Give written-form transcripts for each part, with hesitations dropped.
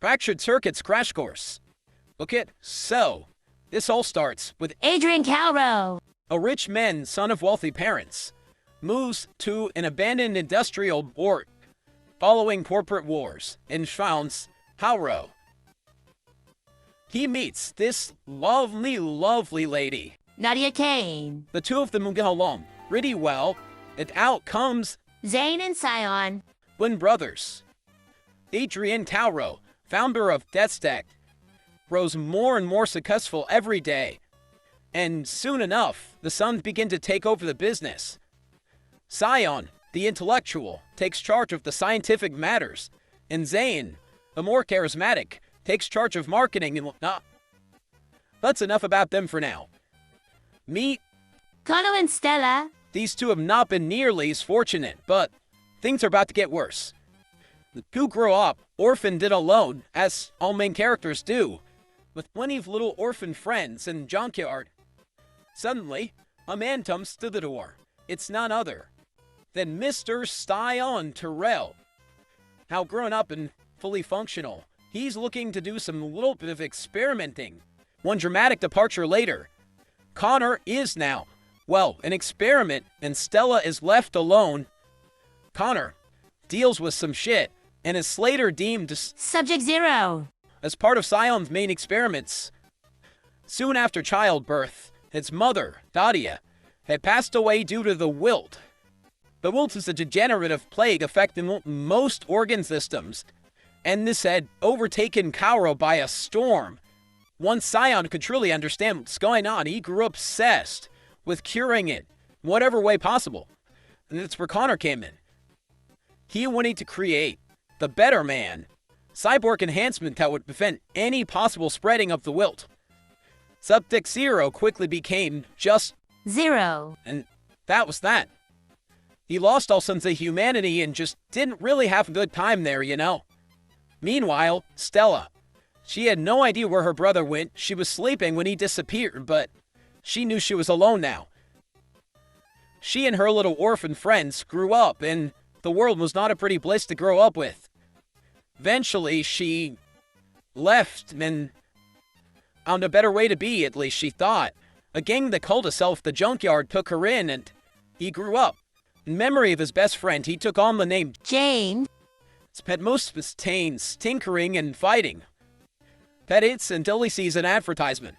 Fractured Circuits Crash Course. Okay, so, this all starts with Adrian Calro. a rich man, son of wealthy parents, moves to an abandoned industrial port following corporate wars and founds Hauro. He meets this lovely lady. Nadia Kane. The two of them get along pretty well, and out comes Zane and Sion. twin brothers. Adrian Calro, founder of DeathStack, grows more and more successful every day, and soon enough, the sons begin to take over the business. Sion, the intellectual, takes charge of the scientific matters, and Zane, the more charismatic, takes charge of marketing and whatnot. That's enough about them for now. Meet Connor and Stella. these two have not been nearly as fortunate, but things are about to get worse. The two grow up, orphaned and alone, as all main characters do, with plenty of little orphan friends and junkyard. Suddenly, a man comes to the door. It's none other than Mr. Sion Terrell. Now grown up and fully functional, he's looking to do some little bit of experimenting. One dramatic departure later, Connor is now, well, an experiment, and Stella is left alone. Connor deals with some shit and is later deemed Subject Zero. as part of Sion's main experiments. Soon after childbirth, his mother, Dadia, had passed away due to the wilt. The wilt is a degenerative plague affecting most organ systems, and this had overtaken Kauro by a storm. Once Sion could truly understand what's going on, he grew obsessed with curing it, whatever way possible. And that's where Connor came in. He wanted to create the Better Man, cyborg enhancement that would prevent any possible spreading of the wilt. Subject Zero quickly became just Zero. and that was that. He lost all sense of humanity and just didn't really have a good time there, you know. Meanwhile, Stella. She had no idea where her brother went. She was sleeping when he disappeared, but she knew she was alone now. She and her little orphan friends grew up, and the world was not a pretty place to grow up with. Eventually, she left and found a better way to be, at least she thought. A gang that called itself the Junkyard took her in, and he grew up. In memory of his best friend, he took on the name Jane. Spent most of his teens tinkering and fighting. Pet hits until he sees an advertisement.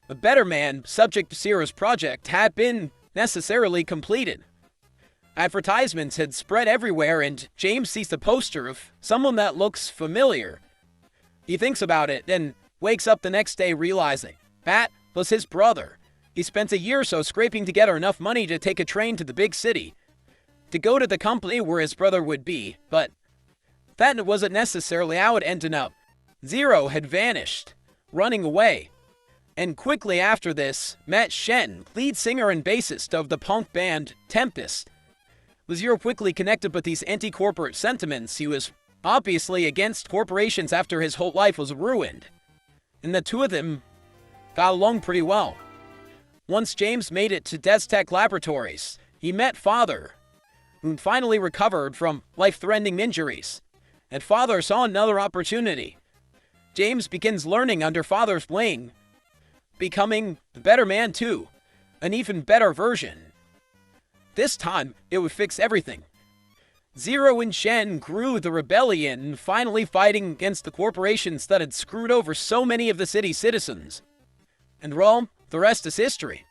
The Better Man, subject to Zero's project, had been necessarily completed. Advertisements had spread everywhere, and James sees a poster of someone that looks familiar. He thinks about it, then wakes up the next day realizing Pat was his brother. He spent a year or so scraping together enough money to take a train to the big city, to go to the company where his brother would be, but that wasn't necessarily how it ended up. Zero had vanished, running away, and quickly after this, met Shen, lead singer and bassist of the punk band Tempest. Zero quickly connected with these anti-corporate sentiments. He was obviously against corporations after his whole life was ruined, and the two of them got along pretty well. Once James made it to DeathStack Laboratories, he met Father, who finally recovered from life-threatening injuries, and Father saw another opportunity. James begins learning under Father's wing, becoming the Better Man too, an even better version. This time, it would fix everything. Zero and Shen grew the rebellion, finally fighting against the corporations that had screwed over so many of the city's citizens. And well, the rest is history.